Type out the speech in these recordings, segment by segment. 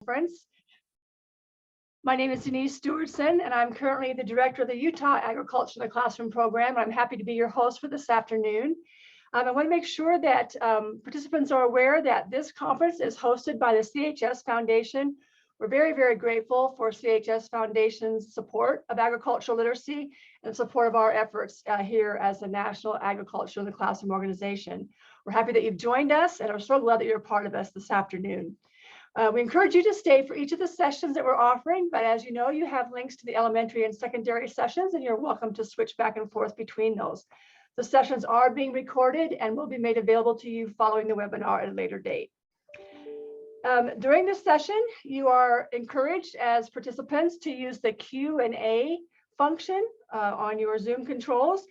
Conference. My name is Denise Stewardson, and I'm currently the director of the Utah Agriculture in the Classroom program. I'm happy to be your host for this afternoon. I want to make sure that participants are aware that this conference is hosted by the CHS Foundation. We're very, very grateful for CHS Foundation's support of agricultural literacy and support of our efforts here as the National Agriculture in the Classroom organization. We're happy that you've joined us and are so glad that you're a part of us this afternoon. We encourage you to stay for each of the sessions that we're offering, but as you know, you have links to the elementary and secondary sessions, and you're welcome to switch back and forth between those. The sessions are being recorded and will be made available to you following the webinar at a later date. During this session, you are encouraged as participants to use the Q&A function on your Zoom controls.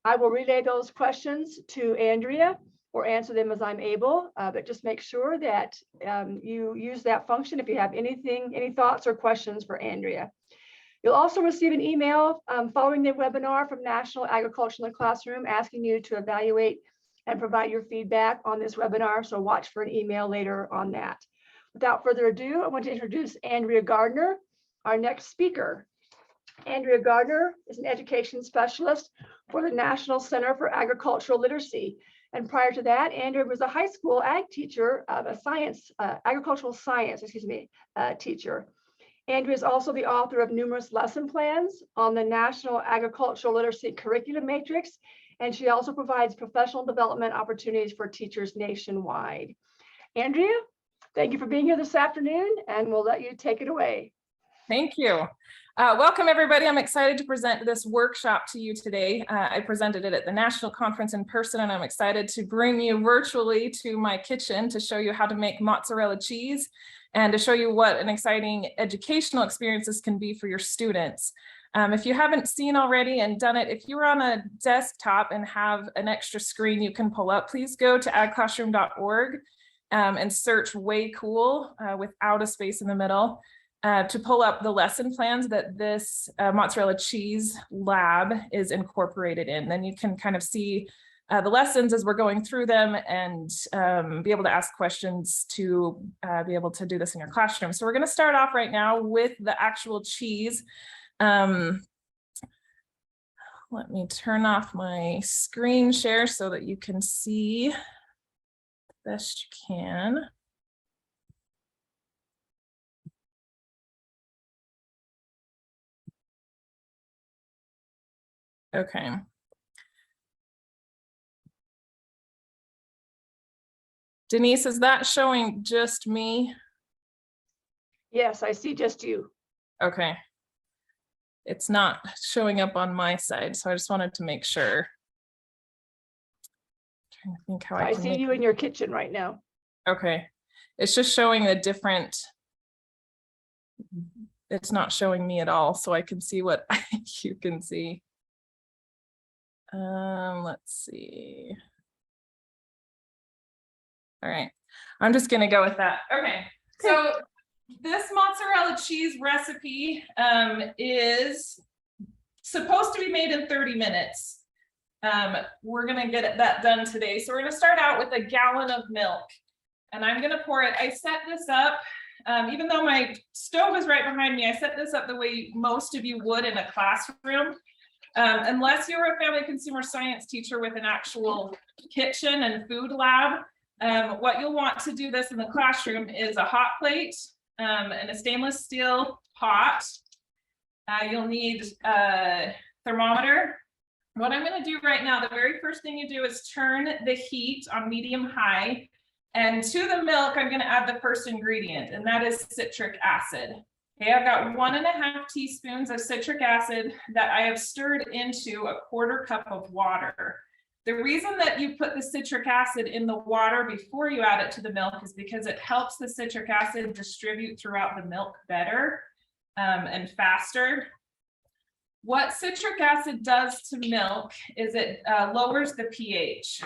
I will relay those questions to Andrea or answer them as I'm able, but just make sure that you use that function if you have any thoughts or questions for Andrea. You'll also receive an email following the webinar from National Agriculture in the Classroom asking you to evaluate and provide your feedback on this webinar, so watch for an email later on that. Without further ado, I want to introduce Andrea Gardner, our next speaker. Andrea Gardner is an education specialist for the National Center for Agricultural Literacy. And prior to that, Andrea was a high school ag teacher, agricultural science teacher. Andrea is also the author of numerous lesson plans on the National Agricultural Literacy Curriculum Matrix, and she also provides professional development opportunities for teachers nationwide. Andrea, thank you for being here this afternoon, and we'll let you take it away. Thank you. Welcome, everybody. I'm excited to present this workshop to you today. I presented it at the national conference in person, and I'm excited to bring you virtually to my kitchen to show you how to make mozzarella cheese and to show you what an exciting educational experience this can be for your students. If you haven't seen already and done it, if you're on a desktop and have an extra screen you can pull up, please go to agclassroom.org and search Whey Cool without a space in the middle. To pull up the lesson plans that this mozzarella cheese lab is incorporated in. Then you can kind of see the lessons as we're going through them and be able to ask questions to be able to do this in your classroom. So we're going to start off right now with the actual cheese. Let me turn off my screen share so that you can see the best you can. Okay. Denise, is that showing just me? Yes, I see just you. Okay. It's not showing up on my side, so I just wanted to make sure. I'm trying to think how I see you in your kitchen right now. Okay. It's just showing a different, it's not showing me at all, so I can see what you can see. Let's see. All right, I'm just gonna go with that. Okay, so this mozzarella cheese recipe is supposed to be made in 30 minutes. We're gonna get that done today. So we're gonna start out with a gallon of milk, and I'm gonna pour it. I set this up, even though my stove is right behind me, I set this up the way most of you would in a classroom. Unless you're a family consumer science teacher with an actual kitchen and food lab, what you'll want to do this in the classroom is a hot plate and a stainless steel pot. You'll need a thermometer. What I'm going to do right now, the very first thing you do is turn the heat on medium high, and to the milk I'm going to add the first ingredient, and that is citric acid. Okay, I've got 1.5 teaspoons of citric acid that I have stirred into a 1/4 cup of water. The reason that you put the citric acid in the water before you add it to the milk is because it helps the citric acid distribute throughout the milk better and faster. What citric acid does to milk is it lowers the pH.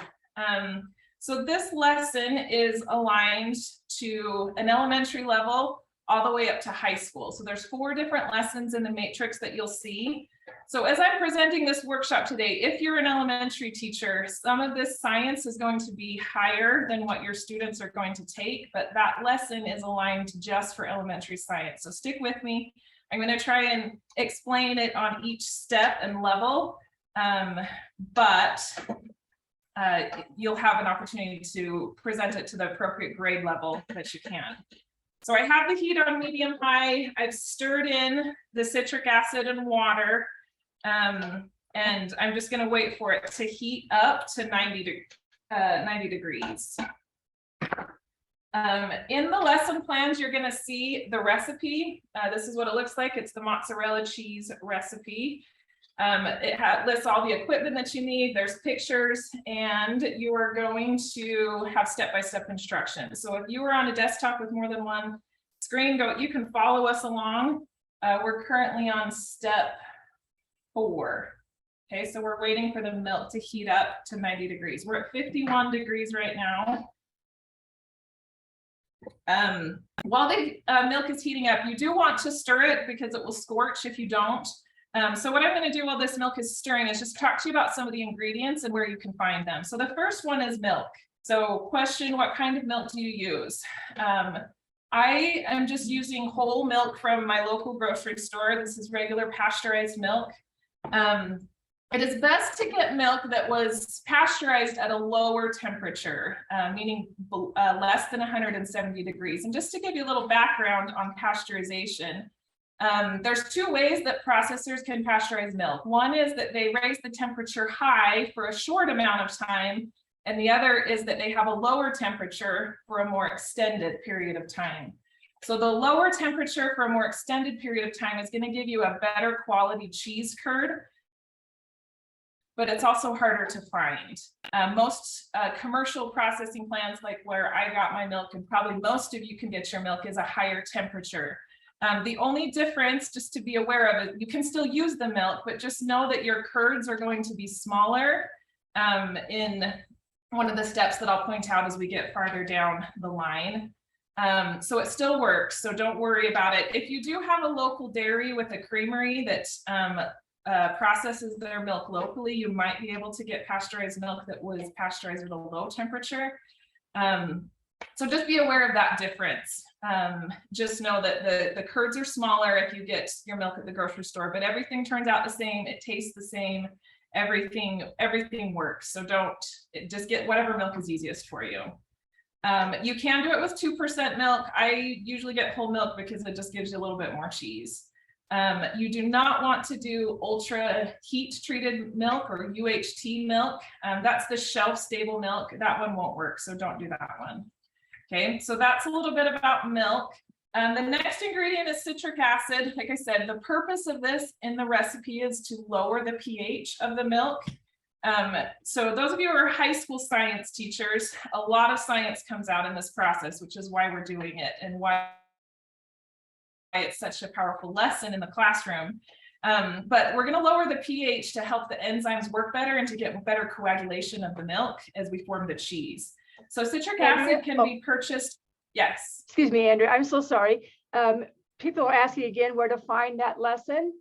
So this lesson is aligned to an elementary level all the way up to high school. So there's 4 different lessons in the matrix that you'll see. So as I'm presenting this workshop today, if you're an elementary teacher, some of this science is going to be higher than what your students are going to take, but that lesson is aligned just for elementary science. So stick with me. I'm going to try and explain it on each step and level, but you'll have an opportunity to present it to the appropriate grade level that you can. So I have the heat on medium high. I've stirred in the citric acid and water, and I'm just going to wait for it to heat up to 90 degrees. In the lesson plans, you're going to see the recipe. This is what it looks like. It's the mozzarella cheese recipe. It lists all the equipment that you need. There's pictures, and you are going to have step-by-step instructions. So if you are on a desktop with more than one screen, you can follow us along. We're currently on step 4. Okay, so we're waiting for the milk to heat up to 90 degrees. We're at 51 degrees right now. While the milk is heating up, you do want to stir it because it will scorch if you don't. So what I'm going to do while this milk is stirring is just talk to you about some of the ingredients and where you can find them. So the first one is milk. So question, what kind of milk do you use? I am just using whole milk from my local grocery store. This is regular pasteurized milk. It is best to get milk that was pasteurized at a lower temperature, meaning less than 170 degrees. And just to give you a little background on pasteurization, there's 2 ways that processors can pasteurize milk. One is that they raise the temperature high for a short amount of time, and the other is that they have a lower temperature for a more extended period of time. So the lower temperature for a more extended period of time is going to give you a better quality cheese curd, but it's also harder to find. Most commercial processing plants, like where I got my milk, and probably most of you can get your milk, is a higher temperature. The only difference, just to be aware of it, you can still use the milk, but just know that your curds are going to be smaller in one of the steps that I'll point out as we get farther down the line. So it still works, so don't worry about it. If you do have a local dairy with a creamery that processes their milk locally, you might be able to get pasteurized milk that was pasteurized at a low temperature. So just be aware of that difference. Just know that the curds are smaller if you get your milk at the grocery store, but everything turns out the same. It tastes the same. Everything works. So just get whatever milk is easiest for you. You can do it with 2% milk. I usually get whole milk because it just gives you a little bit more cheese. You do not want to do ultra heat treated milk or UHT milk. That's the shelf stable milk. That one won't work, so don't do that one. Okay, so that's a little bit about milk. The next ingredient is citric acid. Like I said, the purpose of this in the recipe is to lower the pH of the milk. So those of you who are high school science teachers, a lot of science comes out in this process, which is why we're doing it and why it's such a powerful lesson in the classroom. But we're going to lower the pH to help the enzymes work better and to get better coagulation of the milk as we form the cheese. So citric acid can be purchased. Yes. Excuse me, Andrea, I'm so sorry. People are asking again where to find that lesson.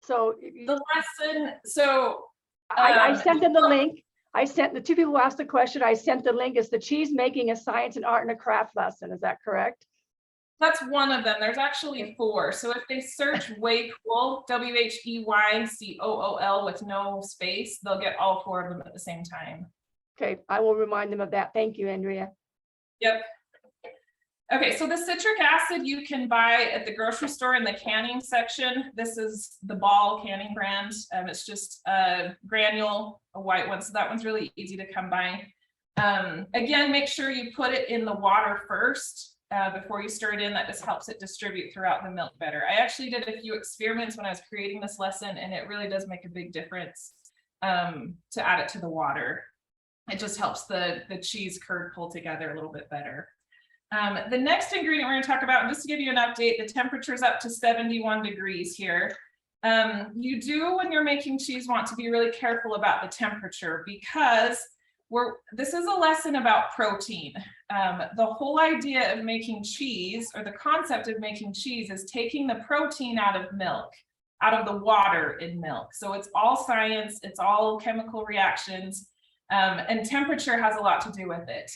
So the lesson, so I sent them the link. I sent the 2 people who asked the question. I sent the link. It's the cheese making a science and art and a craft lesson. Is that correct? That's one of them. There's actually 4. So if they search Wheycool, WHEYCOOL with no space, they'll get all 4 of them at the same time. Okay, I will remind them of that. Thank you, Andrea. Yep. Okay, so the citric acid you can buy at the grocery store in the canning section. This is the Ball canning brand. It's just a granule, a white one. So that one's really easy to come by. Again, make sure you put it in the water first before you stir it in. That just helps it distribute throughout the milk better. I actually did a few experiments when I was creating this lesson, and it really does make a big difference to add it to the water. It just helps the cheese curd pull together a little bit better. The next ingredient we're going to talk about, and just to give you an update, the temperature is up to 71 degrees here. You do, when you're making cheese, want to be really careful about the temperature, because this is a lesson about protein. The whole idea of making cheese, or the concept of making cheese, is taking the protein out of milk, out of the water in milk. So it's all science, it's all chemical reactions, and temperature has a lot to do with it.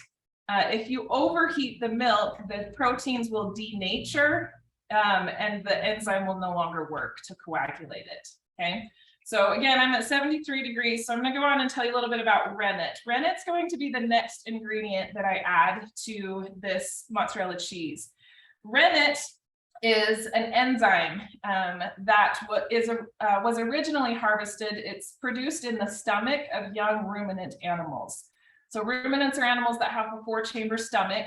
If you overheat the milk, the proteins will denature, and the enzyme will no longer work to coagulate it, okay? So again, I'm at 73 degrees, so I'm gonna go on and tell you a little bit about rennet. Rennet's going to be the next ingredient that I add to this mozzarella cheese. Rennet is an enzyme that was originally harvested. It's produced in the stomach of young ruminant animals. So ruminants are animals that have a 4-chamber stomach,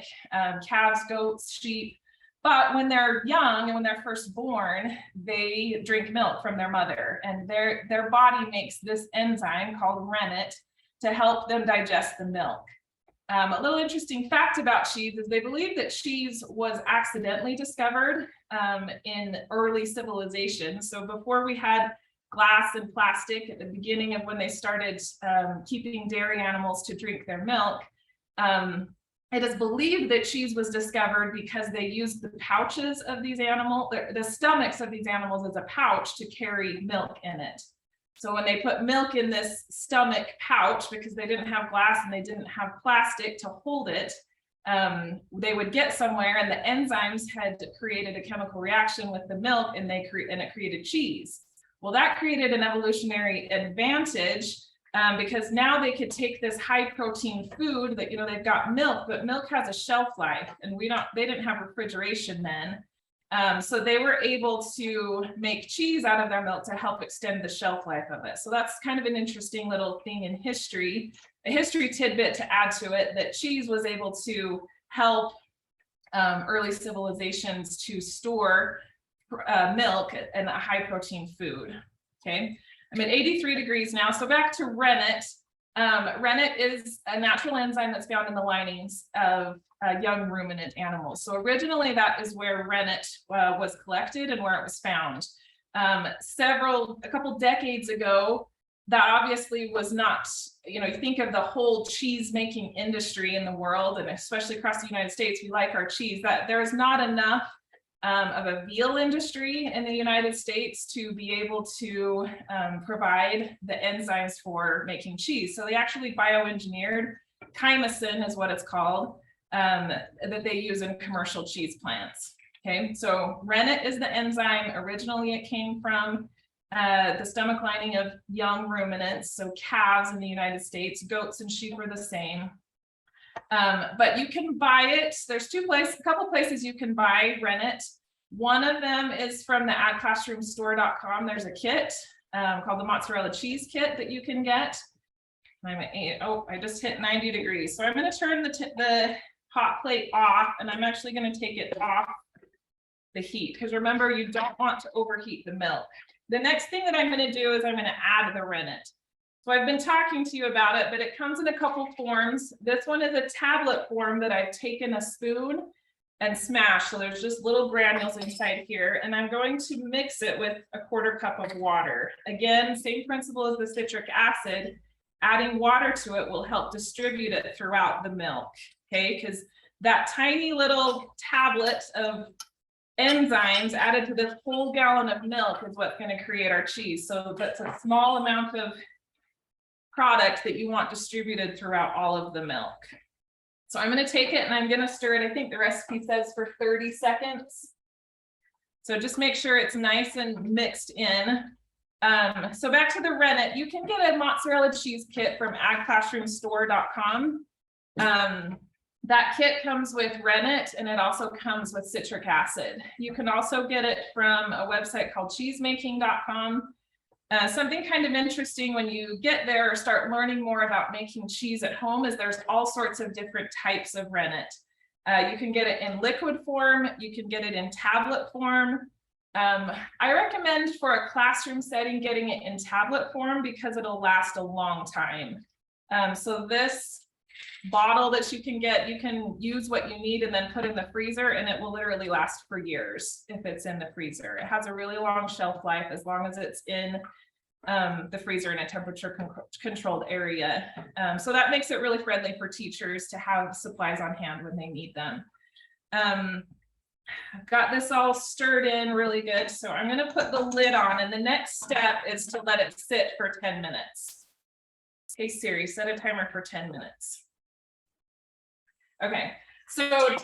calves, goats, sheep. But when they're young and when they're first born, they drink milk from their mother, and their body makes this enzyme called rennet to help them digest the milk. A little interesting fact about cheese is they believe that cheese was accidentally discovered in early civilization. So before we had glass and plastic, at the beginning of when they started keeping dairy animals to drink their milk, it is believed that cheese was discovered because they used the pouches of these animals, the stomachs of these animals, as a pouch to carry milk in it. So when they put milk in this stomach pouch, because they didn't have glass and they didn't have plastic to hold it, they would get somewhere, and the enzymes had created a chemical reaction with the milk, and it created cheese. Well, that created an evolutionary advantage, because now they could take this high protein food that, they've got milk, but milk has a shelf life, and they didn't have refrigeration then. So they were able to make cheese out of their milk to help extend the shelf life of it. So that's kind of an interesting little thing in history, a history tidbit to add to it, that cheese was able to help early civilizations to store milk and a high protein food. Okay, I'm at 83 degrees now. So back to rennet. Rennet is a natural enzyme that's found in the linings of young ruminant animals. So originally that is where rennet was collected and where it was found. A couple decades ago, that obviously was not, you think of the whole cheese making industry in the world, and especially across the United States, we like our cheese, that there's not enough of a veal industry in the United States to be able to provide the enzymes for making cheese. So they actually bioengineered chymosin, is what it's called, that they use in commercial cheese plants. Okay, so rennet is the enzyme. Originally it came from the stomach lining of young ruminants, so calves in the United States. Goats and sheep are the same. But you can buy it. There's a couple places you can buy rennet. One of them is from the adclassroomstore.com. There's a kit called the mozzarella cheese kit that you can get. I'm at 8. Oh, I just hit 90 degrees. So I'm going to turn the hot plate off, and I'm actually going to take it off the heat, because remember, you don't want to overheat the milk. The next thing that I'm going to do is I'm going to add the rennet. So I've been talking to you about it, but it comes in a couple forms. This one is a tablet form that I've taken a spoon and smashed. So there's just little granules inside here, and I'm going to mix it with a 1/4 cup of water. Again, same principle as the citric acid. Adding water to it will help distribute it throughout the milk, okay? Because that tiny little tablet of enzymes added to this whole gallon of milk is what's going to create our cheese. So that's a small amount of product that you want distributed throughout all of the milk. So I'm going to take it and I'm going to stir it. I think the recipe says for 30 seconds. So just make sure it's nice and mixed in. So back to the rennet, you can get a mozzarella cheese kit from adclassroomstore.com. That kit comes with rennet, and it also comes with citric acid. You can also get it from a website called cheesemaking.com. Something kind of interesting when you get there or start learning more about making cheese at home is there's all sorts of different types of rennet. You can get it in liquid form, you can get it in tablet form. I recommend for a classroom setting getting it in tablet form because it'll last a long time. So this bottle that you can use what you need and then put in the freezer, and it will literally last for years if it's in the freezer. It has a really long shelf life as long as it's in the freezer in a temperature controlled area. So that makes it really friendly for teachers to have supplies on hand when they need them. I've got this all stirred in really good. So I'm going to put the lid on, and the next step is to let it sit for 10 minutes. Hey Siri, set a timer for 10 minutes. Okay, so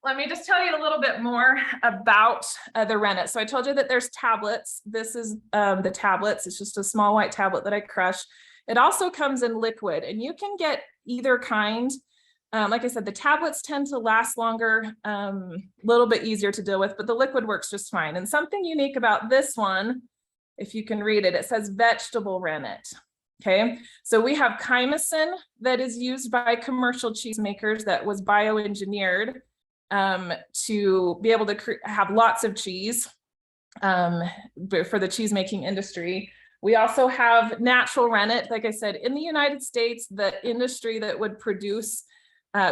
let me just tell you a little bit more about the rennet. So I told you that there's tablets. This is the tablets. It's just a small white tablet that I crush. It also comes in liquid, and you can get either kind. Like I said, the tablets tend to last longer, a little bit easier to deal with, but the liquid works just fine. And something unique about this one, if you can read it, it says vegetable rennet. Okay, so we have chymosin that is used by commercial cheesemakers that was bioengineered to be able to have lots of cheese for the cheese making industry. We also have natural rennet. Like I said, in the United States, the industry that would produce,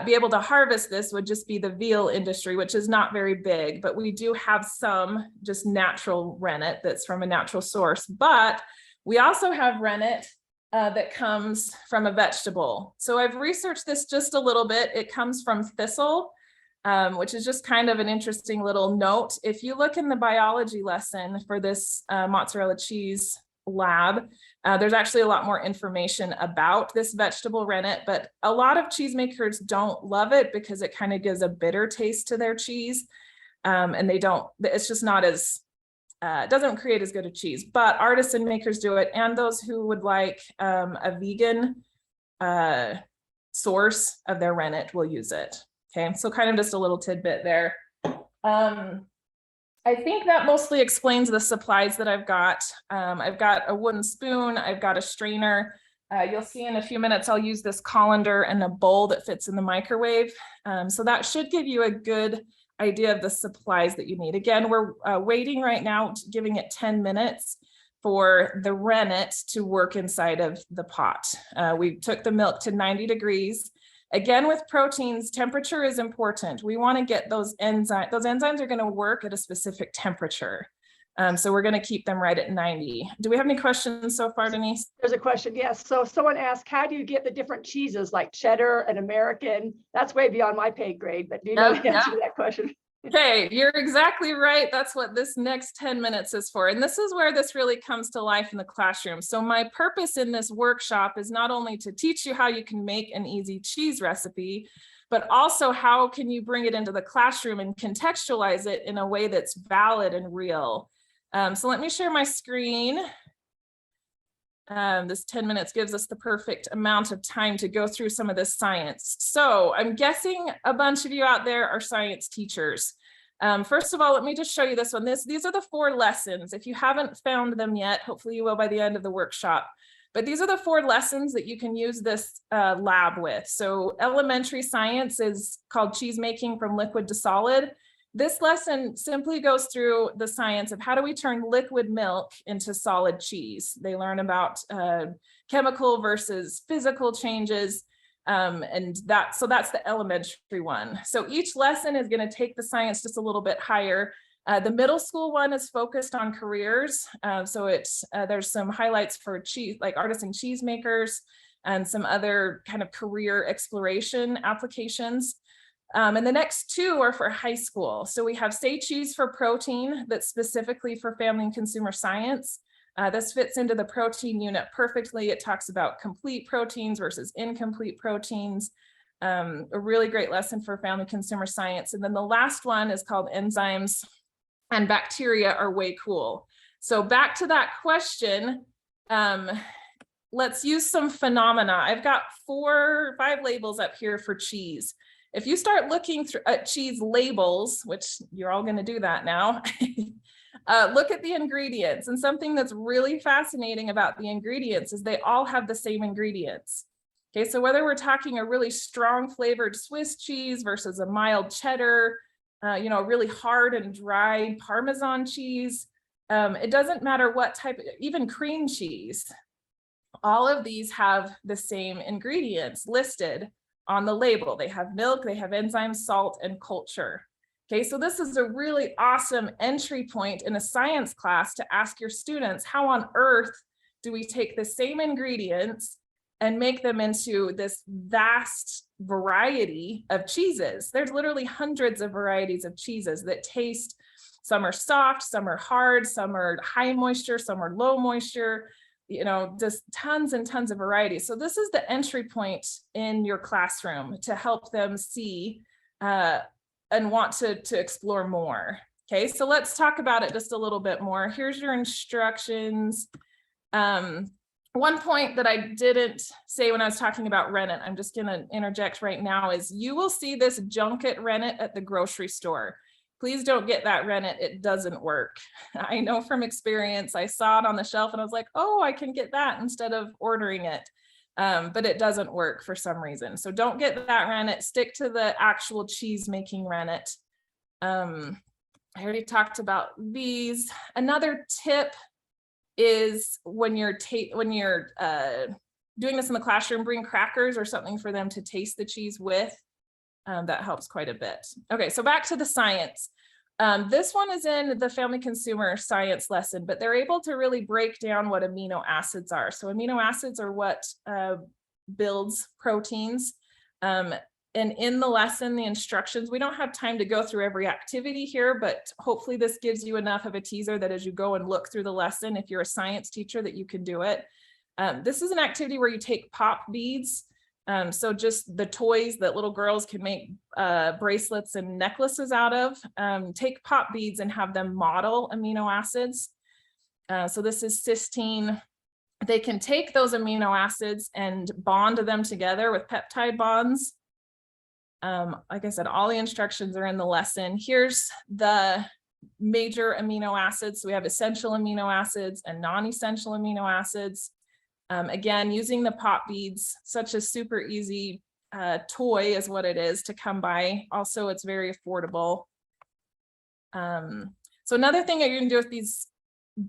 be able to harvest this would just be the veal industry, which is not very big, but we do have some just natural rennet that's from a natural source. But we also have rennet that comes from a vegetable. So I've researched this just a little bit. It comes from thistle, which is just kind of an interesting little note. If you look in the biology lesson for this mozzarella cheese lab, there's actually a lot more information about this vegetable rennet, but a lot of cheesemakers don't love it because it kind of gives a bitter taste to their cheese. And it's just not as, doesn't create as good a cheese, but artisan makers do it. And those who would like a vegan source of their rennet will use it. Okay, so kind of just a little tidbit there. I think that mostly explains the supplies that I've got. I've got a wooden spoon, I've got a strainer. You'll see in a few minutes, I'll use this colander and a bowl that fits in the microwave. So that should give you a good idea of the supplies that you need. Again, we're waiting right now, giving it 10 minutes for the rennet to work inside of the pot. We took the milk to 90 degrees. Again, with proteins, temperature is important. We want to get those enzymes. Those enzymes are going to work at a specific temperature. So we're going to keep them right at 90. Do we have any questions so far, Denise? There's a question, yes. So someone asked, how do you get the different cheeses like cheddar and American? That's way beyond my pay grade, but do you know the answer to that question? Okay, you're exactly right. That's what this next 10 minutes is for. And this is where this really comes to life in the classroom. So my purpose in this workshop is not only to teach you how you can make an easy cheese recipe, but also how can you bring it into the classroom and contextualize it in a way that's valid and real. So let me share my screen. This 10 minutes gives us the perfect amount of time to go through some of this science. So I'm guessing a bunch of you out there are science teachers. First of all, let me just show you this one. These are the 4 lessons. If you haven't found them yet, hopefully you will by the end of the workshop. But these are the 4 lessons that you can use this lab with. So elementary science is called cheese making from liquid to solid. This lesson simply goes through the science of how do we turn liquid milk into solid cheese. They learn about chemical versus physical changes. So that's the elementary one. So each lesson is going to take the science just a little bit higher. The middle school one is focused on careers. So there's some highlights for cheese, like artisan cheesemakers, and some other kind of career exploration applications. And the next 2 are for high school. So we have Say Cheese for Protein, that's specifically for family and consumer science. This fits into the protein unit perfectly. It talks about complete proteins versus incomplete proteins. A really great lesson for family consumer science. And then the last one is called Enzymes and Bacteria Are Way Cool. So back to that question, let's use some phenomena. I've got 4 or 5 labels up here for cheese. If you start looking at cheese labels, which you're all going to do that now, look at the ingredients. And something that's really fascinating about the ingredients is they all have the same ingredients. Okay, so whether we're talking a really strong flavored Swiss cheese versus a mild cheddar, really hard and dry Parmesan cheese, it doesn't matter what type, even cream cheese, all of these have the same ingredients listed on the label. They have milk, they have enzymes, salt, and culture. Okay, so this is a really awesome entry point in a science class to ask your students, how on earth do we take the same ingredients and make them into this vast variety of cheeses? There's literally hundreds of varieties of cheeses that taste, some are soft, some are hard, some are high moisture, some are low moisture, you know, just tons and tons of varieties. So this is the entry point in your classroom to help them see and want to explore more. Okay, so let's talk about it just a little bit more. Here's your instructions. One point that I didn't say when I was talking about rennet, I'm just gonna interject right now, is you will see this junket rennet at the grocery store. Please don't get that rennet, it doesn't work. I know from experience, I saw it on the shelf and I was like, oh, I can get that instead of ordering it. But it doesn't work for some reason. So don't get that rennet, stick to the actual cheese making rennet. I already talked about these. Another tip is when you're doing this in the classroom, bring crackers or something for them to taste the cheese with. That helps quite a bit. Okay, so back to the science. This one is in the family consumer science lesson, but they're able to really break down what amino acids are. So amino acids are what builds proteins. And in the lesson, the instructions, we don't have time to go through every activity here, but hopefully this gives you enough of a teaser that as you go and look through the lesson, if you're a science teacher, that you can do it. This is an activity where you take pop beads. So just the toys that little girls can make bracelets and necklaces out of, take pop beads and have them model amino acids. So this is cysteine. They can take those amino acids and bond them together with peptide bonds. Like I said, all the instructions are in the lesson. Here's the major amino acids. So we have essential amino acids and non-essential amino acids. Again, using the pop beads, such a super easy toy is what it is to come by. Also, it's very affordable. So another thing that you can do with these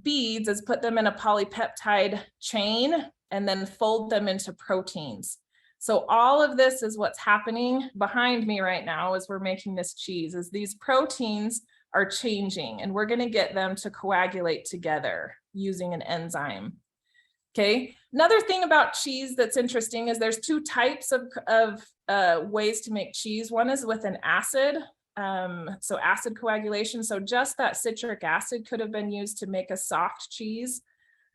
beads is put them in a polypeptide chain and then fold them into proteins. So all of this is what's happening behind me right now as we're making this cheese, is these proteins are changing and we're going to get them to coagulate together using an enzyme. Okay, another thing about cheese that's interesting is there's two types of ways to make cheese. One is with an acid, so acid coagulation. So just that citric acid could have been used to make a soft cheese.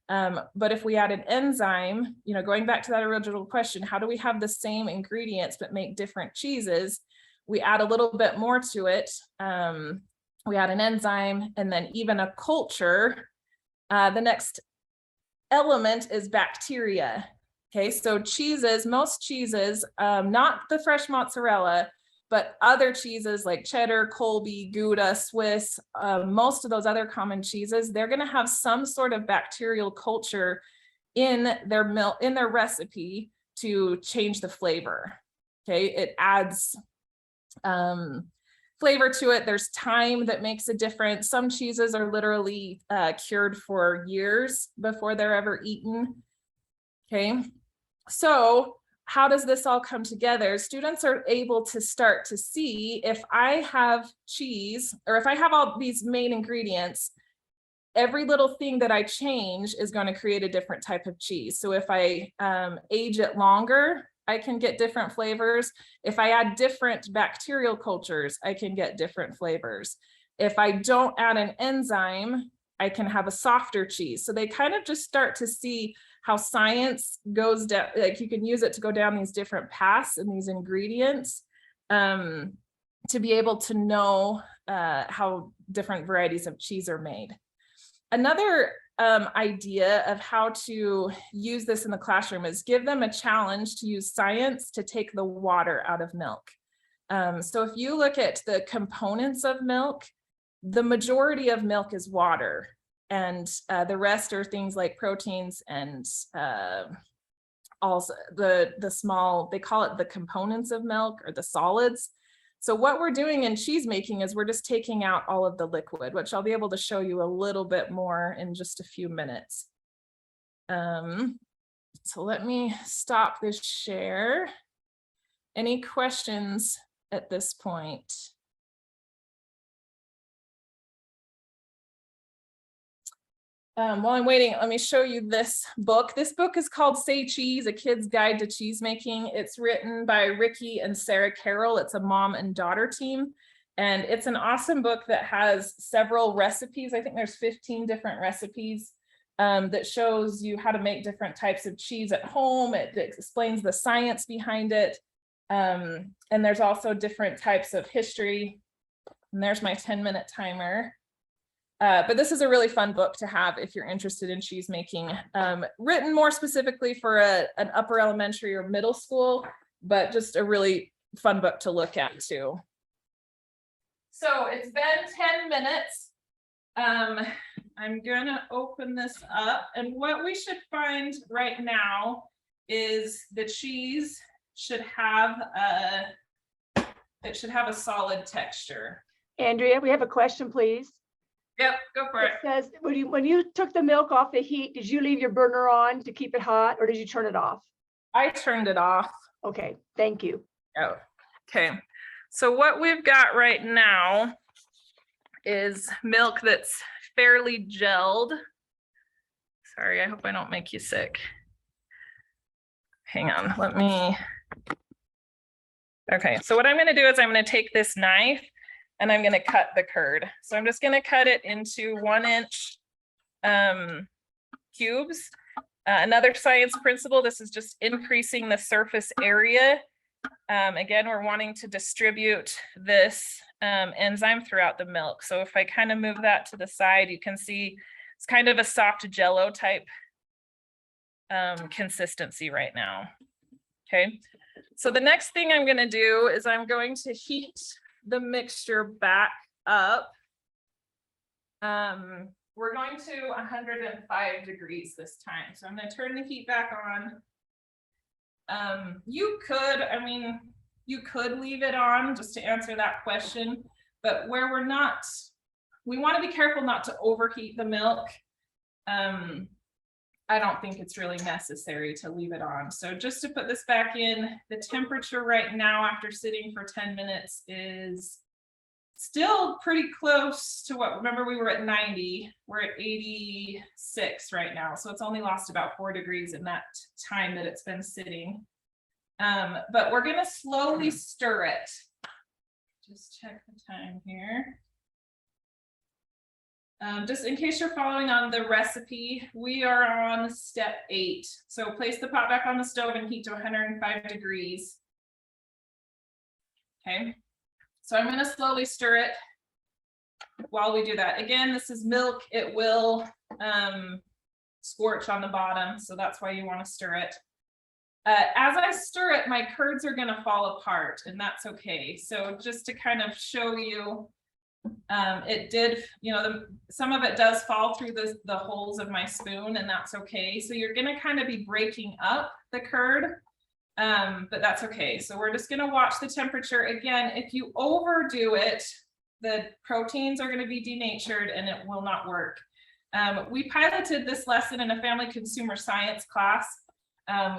But if we add an enzyme, you know, going back to that original question, how do we have the same ingredients but make different cheeses? We add a little bit more to it. We add an enzyme and then even a culture. The next element is bacteria. Okay, so cheeses, most cheeses, not the fresh mozzarella, but other cheeses like cheddar, Colby, Gouda, Swiss, most of those other common cheeses, they're going to have some sort of bacterial culture in their milk, in their recipe, to change the flavor. Okay, it adds flavor to it. There's time that makes a difference. Some cheeses are literally cured for years before they're ever eaten. Okay, so how does this all come together? Students are able to start to see, if I have cheese, or if I have all these main ingredients, every little thing that I change is going to create a different type of cheese. So if I age it longer, I can get different flavors. If I add different bacterial cultures, I can get different flavors. If I don't add an enzyme, I can have a softer cheese. So they kind of just start to see how science goes down, like you can use it to go down these different paths and these ingredients to be able to know how different varieties of cheese are made. Another idea of how to use this in the classroom is give them a challenge to use science to take the water out of milk. So if you look at the components of milk, the majority of milk is water, and the rest are things like proteins and also the small, they call it the components of milk, or the solids. So what we're doing in cheese making is we're just taking out all of the liquid, which I'll be able to show you a little bit more in just a few minutes. So let me stop this share. Any questions at this point? While I'm waiting, let me show you this book. This book is called Say Cheese, A Kid's Guide to Cheese Making. It's written by Ricky and Sarah Carroll. It's a mom and daughter team. And it's an awesome book that has several recipes. I think there's 15 different recipes that shows you how to make different types of cheese at home. It explains the science behind it. And there's also different types of history. And there's my 10-minute timer. But this is a really fun book to have if you're interested in cheese making, written more specifically for an upper elementary or middle school, but just a really fun book to look at too. So it's been 10 minutes. I'm gonna open this up, and what we should find right now is the cheese should have a solid texture. Andrea, we have a question, please. Yep, go for it. It says, when you took the milk off the heat, did you leave your burner on to keep it hot, or did you turn it off? I turned it off. Okay, thank you. Oh, okay. So what we've got right now is milk that's fairly gelled. Sorry, I hope I don't make you sick. Hang on, let me. Okay, so what I'm going to do is I'm going to take this knife and I'm going to cut the curd. So I'm just going to cut it into 1-inch cubes. Another science principle, this is just increasing the surface area. Again, we're wanting to distribute this enzyme throughout the milk. So if I kind of move that to the side, you can see it's kind of a soft jello type consistency right now. Okay, so the next thing I'm going to do is I'm going to heat the mixture back up. We're going to 105 degrees this time. So I'm going to turn the heat back on. You could leave it on just to answer that question, but where we're not, we want to be careful not to overheat the milk. I don't think it's really necessary to leave it on. So just to put this back in, the temperature right now after sitting for 10 minutes is still pretty close to what, remember we were at 90, we're at 86 right now. So it's only lost about 4 degrees in that time that it's been sitting. But we're gonna slowly stir it. Just check the time here. Just in case you're following on the recipe, we are on step 8. So place the pot back on the stove and heat to 105 degrees. Okay, so I'm going to slowly stir it while we do that. Again, this is milk. It will scorch on the bottom, so that's why you want to stir it. As I stir it, my curds are going to fall apart, and that's okay. So just to kind of show you, it did, you know, some of it does fall through the holes of my spoon, and that's okay. So you're going to kind of be breaking up the curd, but that's okay. So we're just going to watch the temperature. Again, if you overdo it, the proteins are going to be denatured and it will not work. We piloted this lesson in a family consumer science class,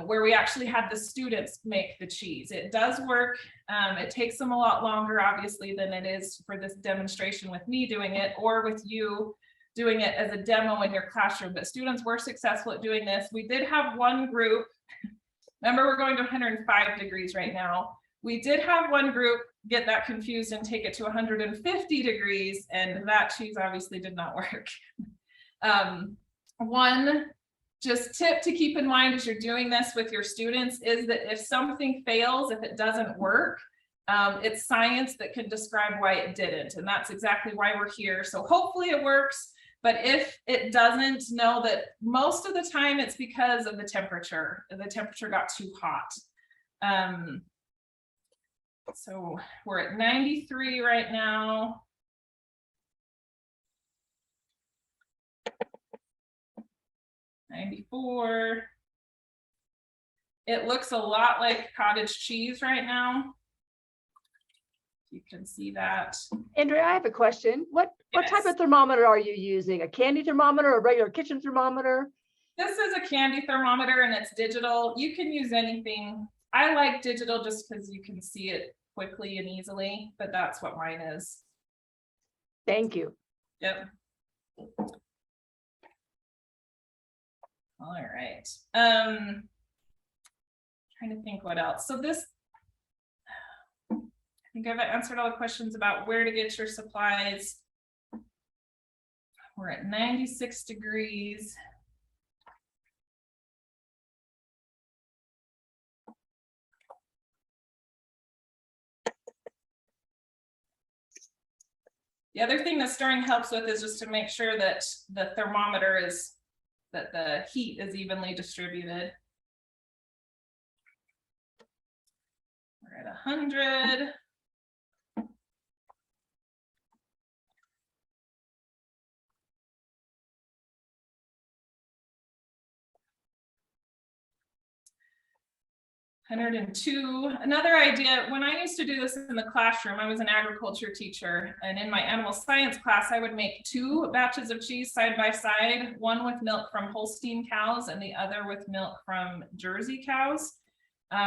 where we actually had the students make the cheese. It does work. It takes them a lot longer, obviously, than it is for this demonstration with me doing it or with you doing it as a demo in your classroom. But students were successful at doing this. We did have one group, remember we're going to 105 degrees right now. We did have one group get that confused and take it to 150 degrees, and that cheese obviously did not work. One just tip to keep in mind as you're doing this with your students is that if something fails, if it doesn't work, it's science that can describe why it didn't. And that's exactly why we're here. So hopefully it works. But if it doesn't, know that most of the time it's because of the temperature. The temperature got too hot. So we're at 93 right now. $94. It looks a lot like cottage cheese right now. You can see that. Andrea, I have a question. What type of thermometer are you using? A candy thermometer or a regular kitchen thermometer? This is a candy thermometer and it's digital. You can use anything. I like digital just because you can see it quickly and easily, but that's what mine is. Thank you. Yep. All right. Trying to think what else. So this, I think I've answered all the questions about where to get your supplies. We're at 96 degrees. The other thing that stirring helps with is just to make sure that the thermometer is, that the heat is evenly distributed. We're at 100. Another idea, when I used to do this in the classroom, I was an agriculture teacher, and in my animal science class, I would make 2 batches of cheese side by side, one with milk from Holstein cows and the other with milk from Jersey cows,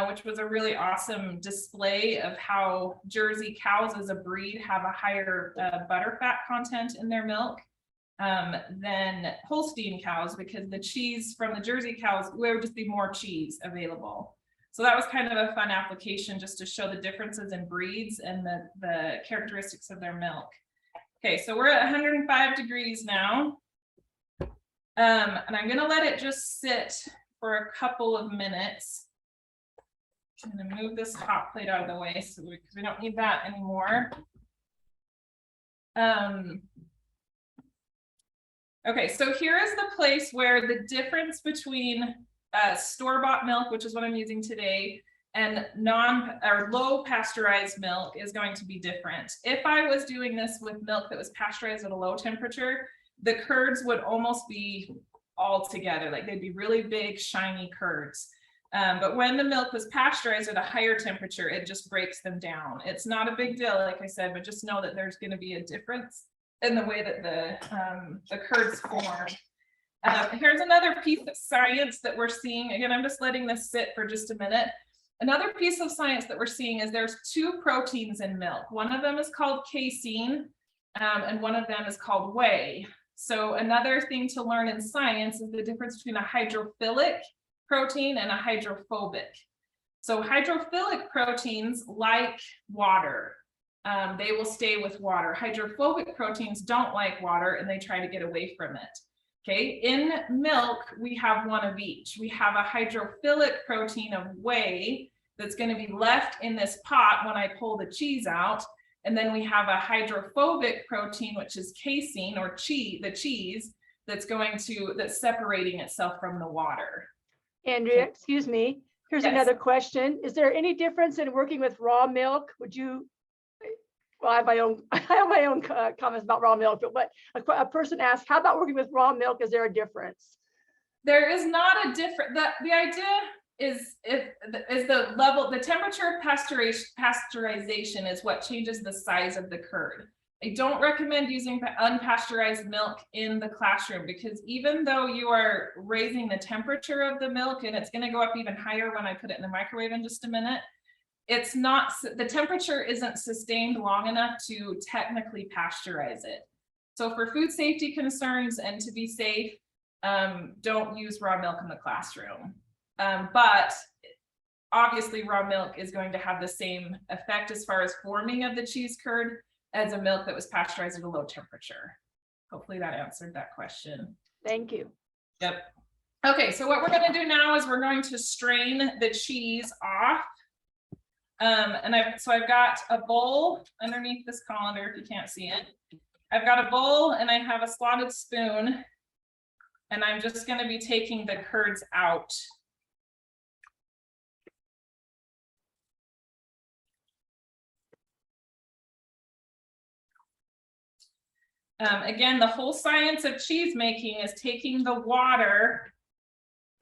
which was a really awesome display of how Jersey cows as a breed have a higher butterfat content in their milk than Holstein cows, because the cheese from the Jersey cows, there would just be more cheese available. So that was kind of a fun application just to show the differences in breeds and the characteristics of their milk. Okay, so we're at 105 degrees now. And I'm gonna let it just sit for a couple of minutes. I'm gonna move this hot plate out of the way because we don't need that anymore. Okay, so here is the place where the difference between store-bought milk, which is what I'm using today, and low pasteurized milk is going to be different. If I was doing this with milk that was pasteurized at a low temperature, the curds would almost be all together, like they'd be really big, shiny curds. But when the milk was pasteurized at a higher temperature, it just breaks them down. It's not a big deal, like I said, but just know that there's going to be a difference in the way that the curds form. Here's another piece of science that we're seeing. Again, I'm just letting this sit for just a minute. Another piece of science that we're seeing is there's 2 proteins in milk. One of them is called casein, and one of them is called whey. So another thing to learn in science is the difference between a hydrophilic protein and a hydrophobic. So hydrophilic proteins like water. They will stay with water. Hydrophobic proteins don't like water and they try to get away from it. Okay, in milk, we have one of each. We have a hydrophilic protein of whey that's going to be left in this pot when I pull the cheese out. And then we have a hydrophobic protein, which is casein or the cheese that's separating itself from the water. Andrea, excuse me. Here's another question. Is there any difference in working with raw milk? Would you, well, I have my own comments about raw milk, but a person asked, how about working with raw milk? Is there a difference? There is not a difference. The idea is the level, the temperature of pasteurization is what changes the size of the curd. I don't recommend using unpasteurized milk in the classroom, because even though you are raising the temperature of the milk, and it's going to go up even higher when I put it in the microwave in just a minute, it's not, the temperature isn't sustained long enough to technically pasteurize it. So for food safety concerns and to be safe, don't use raw milk in the classroom. But obviously raw milk is going to have the same effect as far as forming of the cheese curd as a milk that was pasteurized at a low temperature. Hopefully that answered that question. Thank you. Yep. Okay, so what we're going to do now is we're going to strain the cheese off. So I've got a bowl underneath this colander, if you can't see it. I've got a bowl and I have a slotted spoon, and I'm just going to be taking the curds out. Again, the whole science of cheese making is taking the water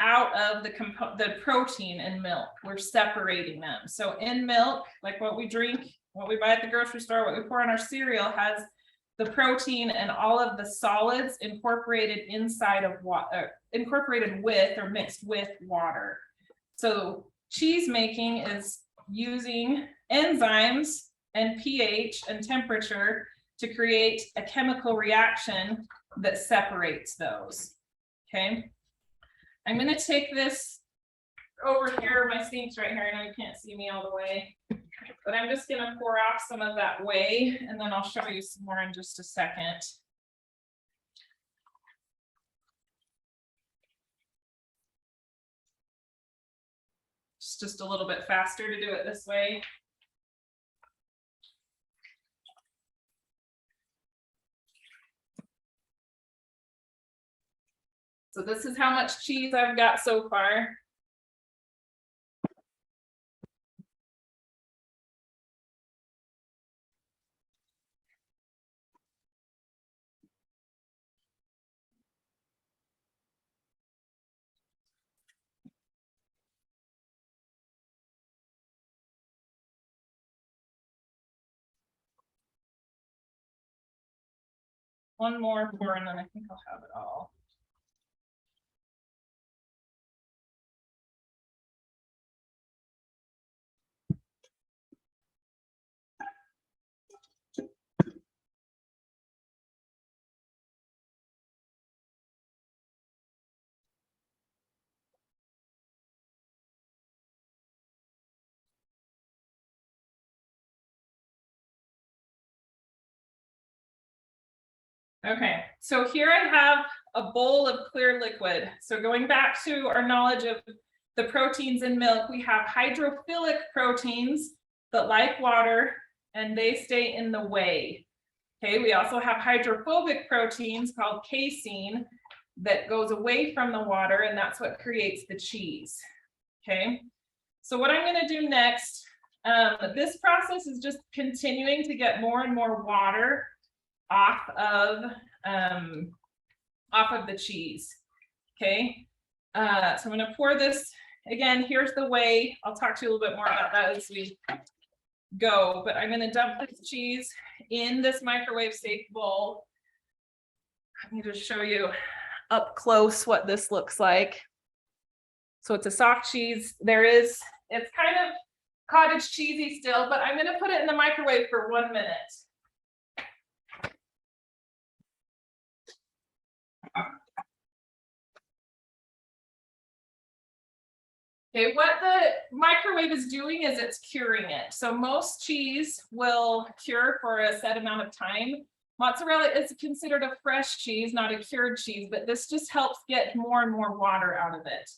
out of the protein in milk. We're separating them. So in milk, like what we drink, what we buy at the grocery store, what we pour on our cereal, has the protein and all of the solids incorporated inside of water, incorporated with or mixed with water. So cheese making is using enzymes and pH and temperature to create a chemical reaction that separates those. Okay. I'm gonna take this over here. My sink's right here. I know you can't see me all the way, but I'm just gonna pour off some of that whey, and then I'll show you some more in just a second. It's just a little bit faster to do it this way. So this is how much cheese I've got so far. One more pour, and then I think I'll have it all. Okay, so here I have a bowl of clear liquid. So going back to our knowledge of the proteins in milk, we have hydrophilic proteins that like water and they stay in the whey. Okay, we also have hydrophobic proteins called casein that goes away from the water, and that's what creates the cheese. Okay, so what I'm going to do next, this process is just continuing to get more and more water off of the cheese. Okay, so I'm going to pour this again. Here's the whey. I'll talk to you a little bit more about that as we go, but I'm going to dump this cheese in this microwave safe bowl. Let me just show you up close what this looks like. So it's a soft cheese. It's kind of cottage cheesy still, but I'm going to put it in the microwave for 1 minute. Okay, what the microwave is doing is it's curing it. So most cheese will cure for a set amount of time. Mozzarella is considered a fresh cheese, not a cured cheese, but this just helps get more and more water out of it.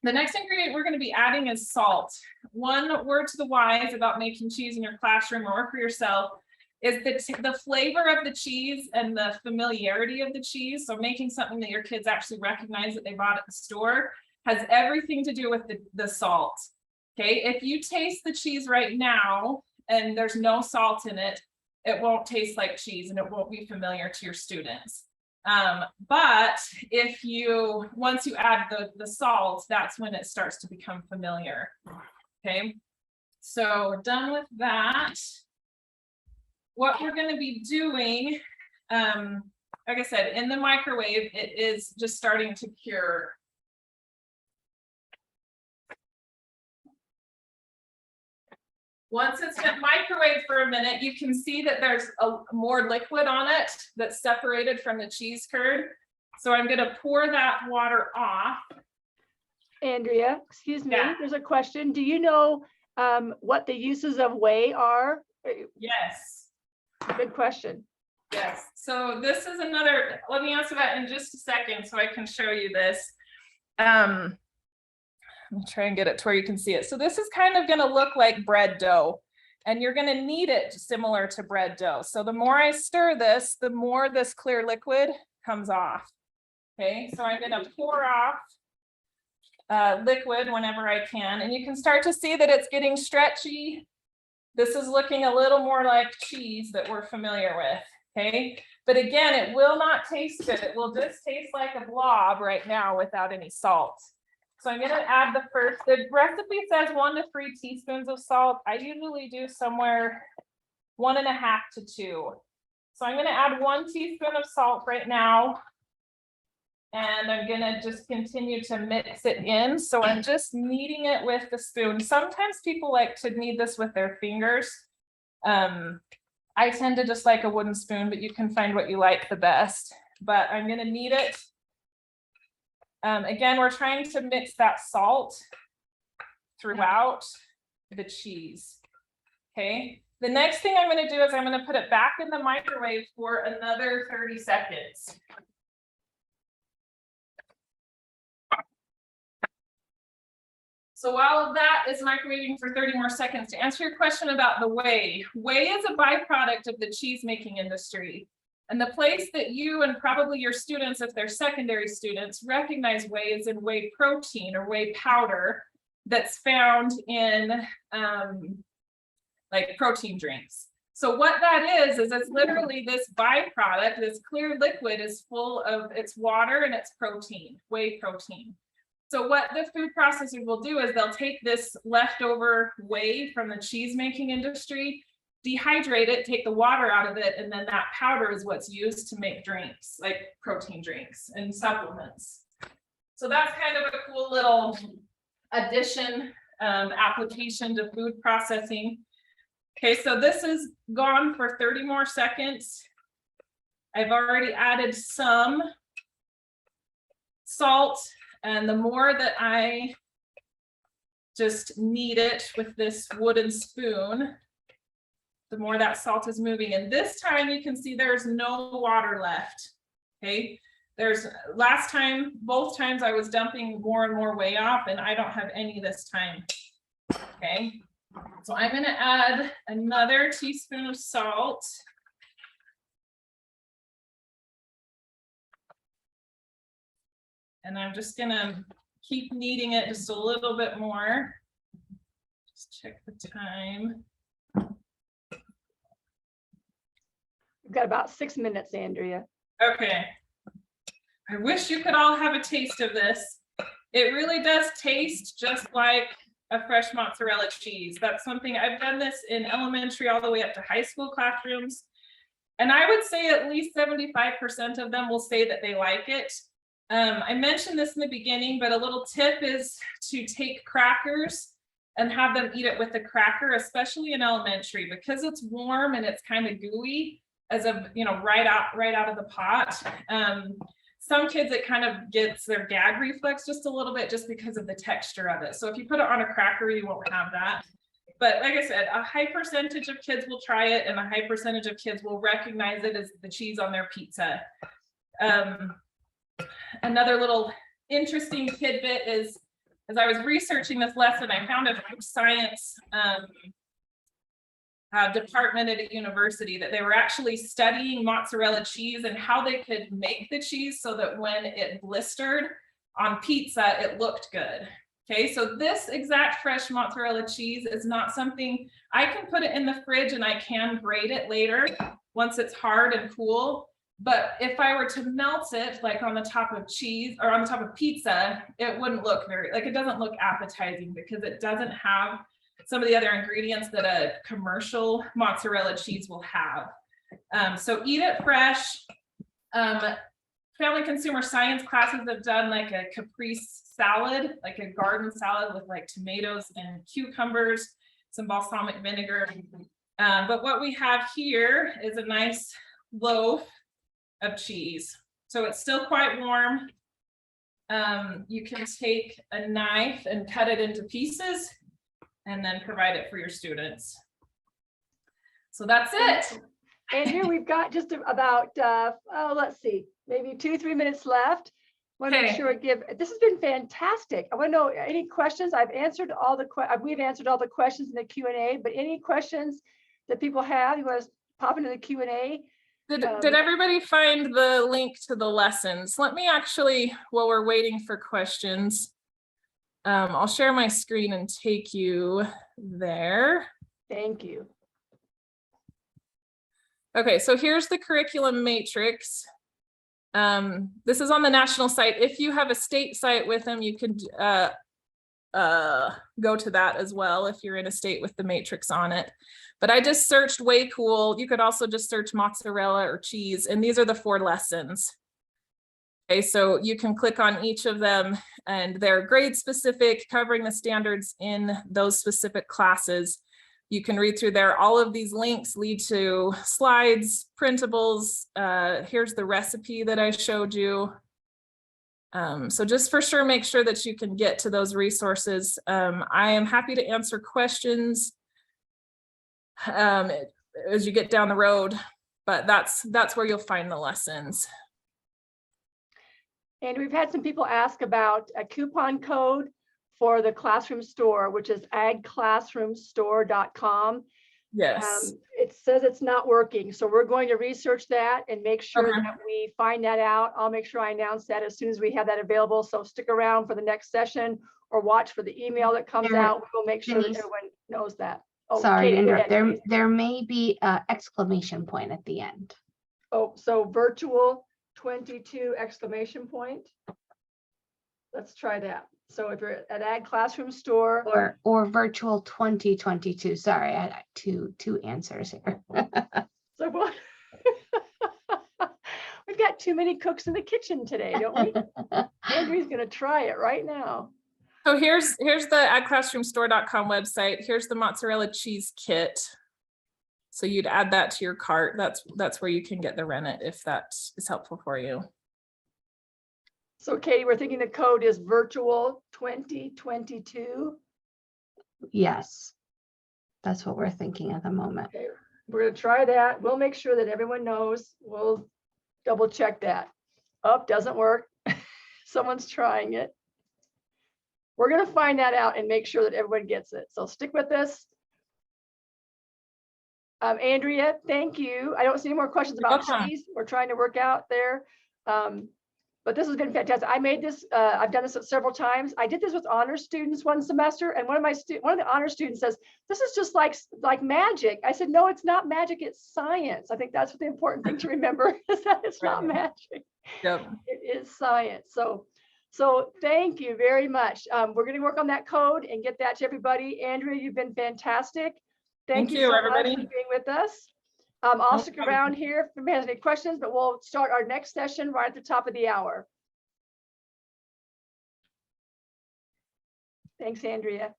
The next ingredient we're going to be adding is salt. One word to the wise about making cheese in your classroom or for yourself is the flavor of the cheese and the familiarity of the cheese. So making something that your kids actually recognize that they bought at the store has everything to do with the salt. Okay, if you taste the cheese right now and there's no salt in it, it won't taste like cheese and it won't be familiar to your students. But once you add the salt, that's when it starts to become familiar. Okay, so we're done with that. What we're going to be doing, like I said, in the microwave, it is just starting to cure. Once it's been microwaved for a minute, you can see that there's more liquid on it that's separated from the cheese curd. So I'm going to pour that water off. Andrea, excuse me, Yeah. There's a question. Do you know what the uses of whey are? Yes. Good question. Yes. So this is another, let me answer that in just a second so I can show you this. Let me try and get it to where you can see it. So this is kind of going to look like bread dough, and you're going to knead it similar to bread dough. So the more I stir this, the more this clear liquid comes off. Okay, so I'm going to pour off liquid whenever I can, and you can start to see that it's getting stretchy. This is looking a little more like cheese that we're familiar with. Okay, but again, it will not taste good. It will just taste like a blob right now without any salt. So I'm going to add the recipe says 1 to 3 teaspoons of salt. I usually do somewhere 1.5 to 2. So I'm going to add 1 teaspoon of salt right now. And I'm going to just continue to mix it in. So I'm just kneading it with the spoon. Sometimes people like to knead this with their fingers. I tend to just like a wooden spoon, but you can find what you like the best. But I'm going to knead it Again, we're trying to mix that salt throughout the cheese. Okay. The next thing I'm going to do is I'm going to put it back in the microwave for another 30 seconds. So while that is microwaving for 30 more seconds, to answer your question about the whey, whey is a byproduct of the cheese making industry. And the place that you and probably your students, if they're secondary students, recognize whey is in whey protein or whey powder that's found in like protein drinks. So what that is it's literally this byproduct, this clear liquid is full of its water and its protein, whey protein. So what the food processors will do is they'll take this leftover whey from the cheese making industry, dehydrate it, take the water out of it, and then that powder is what's used to make drinks, like protein drinks and supplements. So that's kind of a cool little addition, application to food processing. Okay, so this is gone for 30 more seconds. I've already added some salt, and the more that I just knead it with this wooden spoon, the more that salt is moving. And this time you can see there's no water left. Okay, last time, both times I was dumping more and more whey off, and I don't have any this time. Okay, so I'm going to add another teaspoon of salt. And I'm just going to keep kneading it just a little bit more. Just check the time. We've got about 6 minutes, Andrea. Okay. I wish you could all have a taste of this. It really does taste just like a fresh mozzarella cheese. That's something I've done this in elementary all the way up to high school classrooms. And I would say at least 75% of them will say that they like it. I mentioned this in the beginning, but a little tip is to take crackers and have them eat it with the cracker, especially in elementary, because it's warm and it's kind of gooey as a, right out of the pot. Some kids, it kind of gets their gag reflex just a little bit just because of the texture of it. So if you put it on a cracker, you won't have that. But like I said, a high percentage of kids will try it, and a high percentage of kids will recognize it as the cheese on their pizza. Another little interesting tidbit is, as I was researching this lesson, I found a food science department at a university that they were actually studying mozzarella cheese and how they could make the cheese so that when it blistered on pizza, it looked good. Okay, so this exact fresh mozzarella cheese is not something I can put it in the fridge, and I can grate it later once it's hard and cool. But if I were to melt it like on the top of cheese or on the top of pizza, it wouldn't look it doesn't look appetizing because it doesn't have some of the other ingredients that a commercial mozzarella cheese will have. So eat it fresh. Family consumer science classes have done like a caprese salad, like a garden salad with like tomatoes and cucumbers, some balsamic vinegar. But what we have here is a nice loaf of cheese. So it's still quite warm. You can take a knife and cut it into pieces and then provide it for your students. So that's it. And here we've got just about, let's see, maybe 2-3 minutes left. Want to make sure this has been fantastic. I want to know any questions. We've answered all the questions in the Q&A, but any questions that people have, you want to pop into the Q&A. Did everybody find the link to the lessons? Let me actually, while we're waiting for questions, I'll share my screen and take you there. Thank you. Okay, so here's the curriculum matrix. This is on the national site. If you have a state site with them, you could go to that as well if you're in a state with the matrix on it. But I just searched Whey Cool. You could also just search mozzarella or cheese, and these are the 4 lessons. Okay, so you can click on each of them, and they're grade specific, covering the standards in those specific classes. You can read through there. All of these links lead to slides, printables. Here's the recipe that I showed you. So just for sure, make sure that you can get to those resources. I am happy to answer questions as you get down the road, but that's where you'll find the lessons. And we've had some people ask about a coupon code for the classroom store, which is agclassroomstore.com. Yes. It says it's not working. So we're going to research that and make sure Okay. that we find that out. I'll make sure I announce that as soon as we have that available. So stick around for the next session or watch for the email that comes out. We'll make sure that everyone knows that. Oh, sorry Katie, to go interrupt. ahead. There may be an exclamation point at the end. Oh, so virtual 22 exclamation point. Let's try that. So if you're at Ag Classroom Store Or virtual 2022. Sorry, I had two answers here. so what? We've got too many cooks in the kitchen today, don't we? Andrea's gonna try it right now. So here's the agclassroomstore.com website. Here's the mozzarella cheese kit. So you'd add that to your cart. That's where you can get the rennet if that is helpful for you. So Katie, we're thinking the code is virtual 2022. Yes, that's what we're thinking at the moment. Okay, we're gonna try that. We'll make sure that everyone knows. We'll double check that. Oh, doesn't work. Someone's trying it. We're gonna find that out and make sure that everyone gets it. So stick with us. Andrea, thank you. I don't see any more questions about cheese. We're trying to work out there. But this has been fantastic. I made this, I've done this several times. I did this with honor students one semester, and one of the honor students says, this is just like magic. I said, no, it's not magic, it's science. I think that's what the important thing to remember is that it's not magic. Yep. It is science. So thank you very much. We're going to work on that code and get that to everybody. Andrea, you've been fantastic. Thank you so everybody. much for being with us. I'll stick around here if anybody has any questions, but we'll start our next session right at the top of the hour. Thanks, Andrea.